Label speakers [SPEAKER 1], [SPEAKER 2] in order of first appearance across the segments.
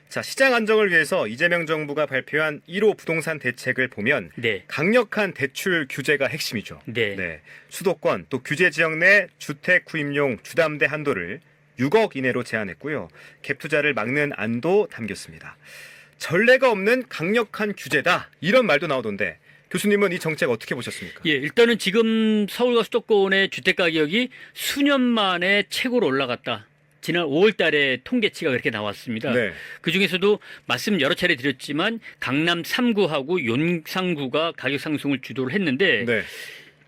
[SPEAKER 1] 자, 시장 안정을 위해서 이재명 정부가 발표한 1호 부동산 대책을 보면
[SPEAKER 2] 네.
[SPEAKER 1] 강력한 대출 규제가 핵심이죠.
[SPEAKER 2] 네.
[SPEAKER 1] 수도권 또 규제 지역 내 주택 구입용 주담대 한도를 6억 이내로 제한했고요. 갭 투자를 막는 안도 담겼습니다. 전례가 없는 강력한 규제다. 이런 말도 나오던데 교수님은 이 정책 어떻게 보셨습니까?
[SPEAKER 2] 예, 일단은 지금 서울과 수도권의 주택 가격이 수년 만에 최고로 올라갔다. 지난 5월 달에 통계치가 그렇게 나왔습니다.
[SPEAKER 1] 네.
[SPEAKER 2] 그중에서도 말씀 여러 차례 드렸지만 강남 3구하고 용산구가 가격 상승을 주도를 했는데
[SPEAKER 1] 네.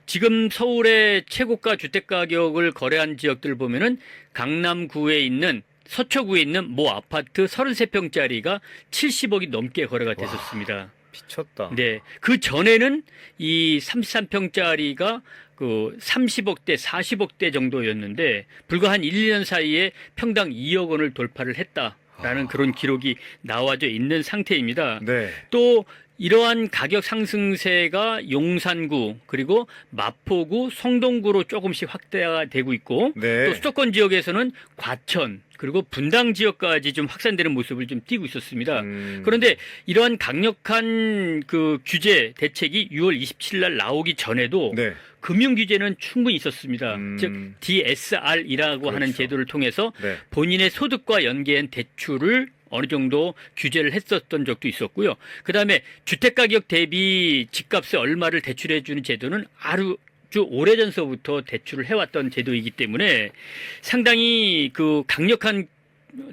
[SPEAKER 2] 지금 서울의 최고가 주택 가격을 거래한 지역들 보면은 강남구에 있는 서초구에 있는 모 아파트 33평짜리가 70억이 넘게 거래가 됐었습니다.
[SPEAKER 1] 미쳤다.
[SPEAKER 2] 네. 그 전에는 이 33평짜리가 그 30억대, 40억대 정도였는데 불과 한 1, 2년 사이에 평당 2억 원을 돌파를 했다라는 그런 기록이 나와져 있는 상태입니다.
[SPEAKER 1] 네.
[SPEAKER 2] 또 이러한 가격 상승세가 용산구 그리고 마포구, 성동구로 조금씩 확대가 되고 있고
[SPEAKER 1] 네.
[SPEAKER 2] 또 수도권 지역에서는 과천 그리고 분당 지역까지 좀 확산되는 모습을 좀 띠고 있었습니다. 그런데 이러한 강력한 그 규제 대책이 6월 27일 날 나오기 전에도
[SPEAKER 1] 네.
[SPEAKER 2] 금융 규제는 충분히 있었습니다. 즉 DSR이라고
[SPEAKER 1] 그렇죠.
[SPEAKER 2] 하는 제도를 통해서
[SPEAKER 1] 네.
[SPEAKER 2] 본인의 소득과 연계한 대출을 어느 정도 규제를 했었던 적도 있었고요. 그다음에 주택가격 대비 집값에 얼마를 대출해 주는 제도는 아주 오래전서부터 대출을 해왔던 제도이기 때문에 상당히 그 강력한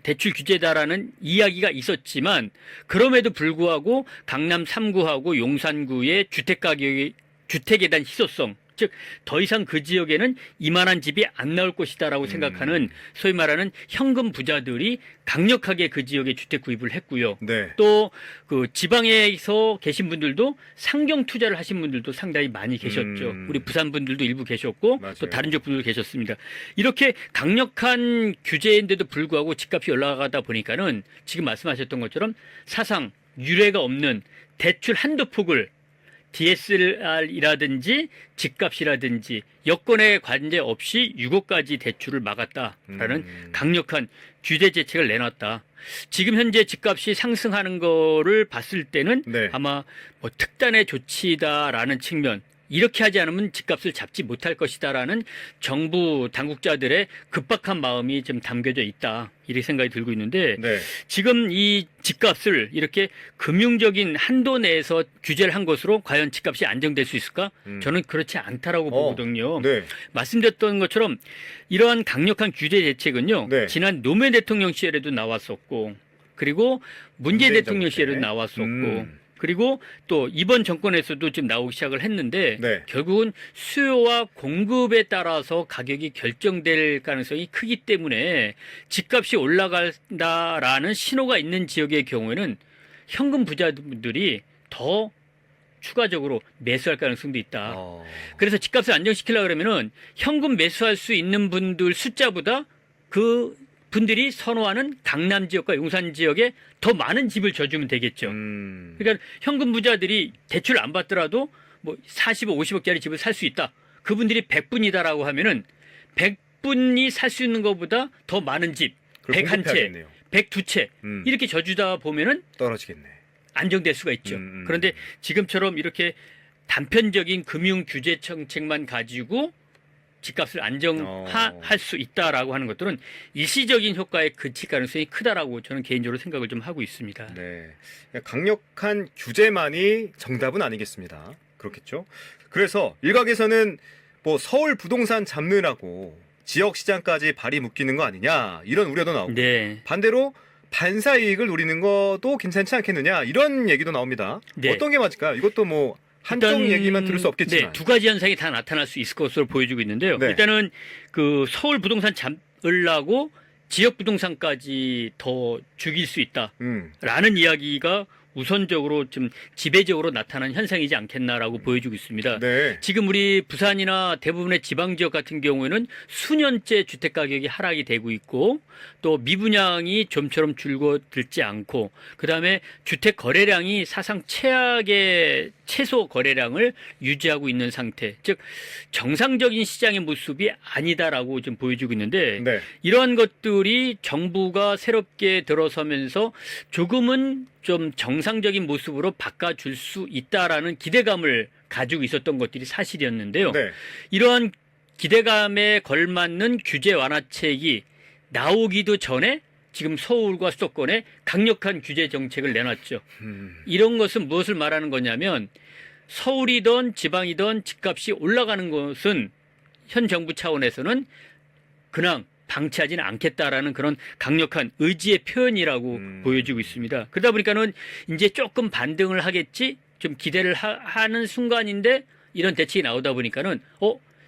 [SPEAKER 2] 대출 규제다라는 이야기가 있었지만 그럼에도 불구하고 강남 3구하고 용산구의 주택에 대한 희소성 즉 더 이상 그 지역에는 이만한 집이 안 나올 것이다라고 생각하는 소위 말하는 현금 부자들이 강력하게 그 지역에 주택 구입을 했고요.
[SPEAKER 1] 네.
[SPEAKER 2] 또 그 지방에서 계신 분들도 상경 투자를 하신 분들도 상당히 많이 계셨죠. 우리 부산 분들도 일부 계셨고
[SPEAKER 1] 맞아요.
[SPEAKER 2] 또 다른 지역 분들도 계셨습니다. 이렇게 강력한 규제인데도 불구하고 집값이 올라가다 보니까는 지금 말씀하셨던 것처럼 사상 유례가 없는 대출 한도 폭을 DSR이라든지 집값이라든지 여건에 관계없이 6억까지 대출을 막았다라는 강력한 규제 대책을 내놨다. 지금 현재 집값이 상승하는 거를 봤을 때는
[SPEAKER 1] 네.
[SPEAKER 2] 아마 뭐 특단의 조치다라는 측면 이렇게 하지 않으면 집값을 잡지 못할 것이다라는 정부 당국자들의 급박한 마음이 좀 담겨져 있다. 이렇게 생각이 들고 있는데
[SPEAKER 1] 네.
[SPEAKER 2] 지금 이 집값을 이렇게 금융적인 한도 내에서 규제를 한 것으로 과연 집값이 안정될 수 있을까? 저는 그렇지 않다라고 보거든요.
[SPEAKER 1] 네.
[SPEAKER 2] 말씀드렸던 것처럼 이러한 강력한 규제 대책은요.
[SPEAKER 1] 네.
[SPEAKER 2] 지난 노무현 대통령 시절에도 나왔었고 그리고 문재인 대통령
[SPEAKER 1] 정부 때.
[SPEAKER 2] 시절에도 나왔었고 그리고 또 이번 정권에서도 지금 나오기 시작을 했는데
[SPEAKER 1] 네.
[SPEAKER 2] 결국은 수요와 공급에 따라서 가격이 결정될 가능성이 크기 때문에 집값이 올라간다라는 신호가 있는 지역의 경우에는 현금 부자분들이 더 추가적으로 매수할 가능성도 있다. 그래서 집값을 안정시키려고 그러면은 현금 매수할 수 있는 분들 숫자보다 그 분들이 선호하는 강남 지역과 용산 지역에 더 많은 집을 줘주면 되겠죠. 그러니까 현금 부자들이 대출 안 받더라도 뭐 40억, 50억짜리 집을 살 수 있다. 그분들이 100분이다라고 하면은 100분이 살 수 있는 것보다 더 많은 집, 101채, 102채 이렇게 져주다 보면은
[SPEAKER 1] 떨어지겠네.
[SPEAKER 2] 안정될 수가 있죠. 그런데 지금처럼 이렇게 단편적인 금융 규제 정책만 가지고 집값을 안정할 수 있다라고 하는 것들은 일시적인 효과에 그칠 가능성이 크다라고 저는 개인적으로 생각을 좀 하고 있습니다.
[SPEAKER 1] 네. 강력한 규제만이 정답은 아니겠습니다. 그렇겠죠. 그래서 일각에서는 뭐 서울 부동산 잡느라고 지역 시장까지 발이 묶이는 거 아니냐 이런 우려도 나오고
[SPEAKER 2] 네.
[SPEAKER 1] 반대로 반사 이익을 노리는 것도 괜찮지 않겠느냐 이런 얘기도 나옵니다.
[SPEAKER 2] 네.
[SPEAKER 1] 어떤 게 맞을까요? 이것도 뭐 한쪽
[SPEAKER 2] 일단,
[SPEAKER 1] 얘기만 들을 수 없겠지만
[SPEAKER 2] 네, 두 가지 현상이 다 나타날 수 있을 것으로 보여지고 있는데요.
[SPEAKER 1] 네.
[SPEAKER 2] 일단은 그 서울 부동산 잡으려고 지역 부동산까지 더 죽일 수 있다라는 이야기가 우선적으로 좀 지배적으로 나타난 현상이지 않겠나라고 보여지고 있습니다.
[SPEAKER 1] 네.
[SPEAKER 2] 지금 우리 부산이나 대부분의 지방 지역 같은 경우에는 수년째 주택 가격이 하락이 되고 있고 또 미분양이 좀처럼 줄어들지 않고 그다음에 주택 거래량이 사상 최악의 최소 거래량을 유지하고 있는 상태. 즉 정상적인 시장의 모습이 아니다라고 좀 보여지고 있는데
[SPEAKER 1] 네.
[SPEAKER 2] 이러한 것들이 정부가 새롭게 들어서면서 조금은 좀 정상적인 모습으로 바꿔줄 수 있다라는 기대감을 가지고 있었던 것들이 사실이었는데요.
[SPEAKER 1] 네.
[SPEAKER 2] 이러한 기대감에 걸맞는 규제 완화책이 나오기도 전에 지금 서울과 수도권에 강력한 규제 정책을 내놨죠. 이런 것은 무엇을 말하는 거냐면 서울이든 지방이든 집값이 올라가는 것은 현 정부 차원에서는 그냥 방치하지는 않겠다라는 그런 강력한 의지의 표현이라고 보여지고 있습니다. 그러다 보니까는 이제 조금 반등을 하겠지 좀 기대를 하는 순간인데 이런 대책이 나오다 보니까는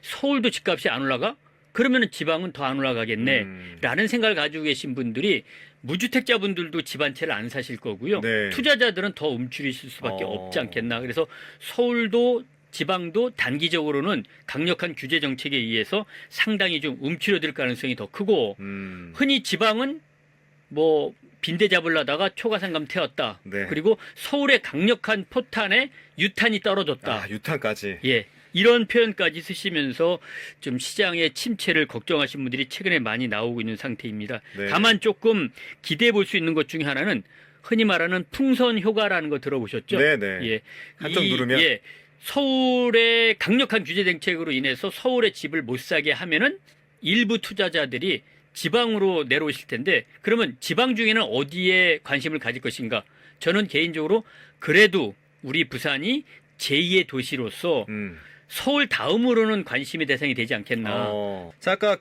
[SPEAKER 2] 서울도 집값이 안 올라가? 그러면은 지방은 더 안 올라가겠네 라는 생각을 가지고 계신 분들이 무주택자분들도 집 한 채를 안 사실 거고요.
[SPEAKER 1] 네.
[SPEAKER 2] 투자자들은 더 움츠리실 수밖에 없지 않겠나. 그래서 서울도 지방도 단기적으로는 강력한 규제 정책에 의해서 상당히 좀 움츠려들 가능성이 더 크고 흔히 지방은 뭐 빈대 잡으려다가 초과상감 태웠다.
[SPEAKER 1] 네.
[SPEAKER 2] 그리고 서울의 강력한 포탄에 유탄이 떨어졌다.
[SPEAKER 1] 아, 유탄까지.
[SPEAKER 2] 예. 이런 표현까지 쓰시면서 좀 시장의 침체를 걱정하신 분들이 최근에 많이 나오고 있는 상태입니다.
[SPEAKER 1] 네.
[SPEAKER 2] 다만 조금 기대해 볼 수 있는 것 중에 하나는 흔히 말하는 풍선 효과라는 거 들어보셨죠?
[SPEAKER 1] 네네.
[SPEAKER 2] 예.
[SPEAKER 1] 한쪽 누르면.
[SPEAKER 2] 예. 서울의 강력한 규제 정책으로 인해서 서울의 집을 못 사게 하면은 일부 투자자들이 지방으로 내려오실 텐데 그러면 지방 중에는 어디에 관심을 가질 것인가? 저는 개인적으로 그래도 우리 부산이 제2의 도시로서 서울 다음으로는 관심의 대상이 되지 않겠나.
[SPEAKER 1] 자, 아까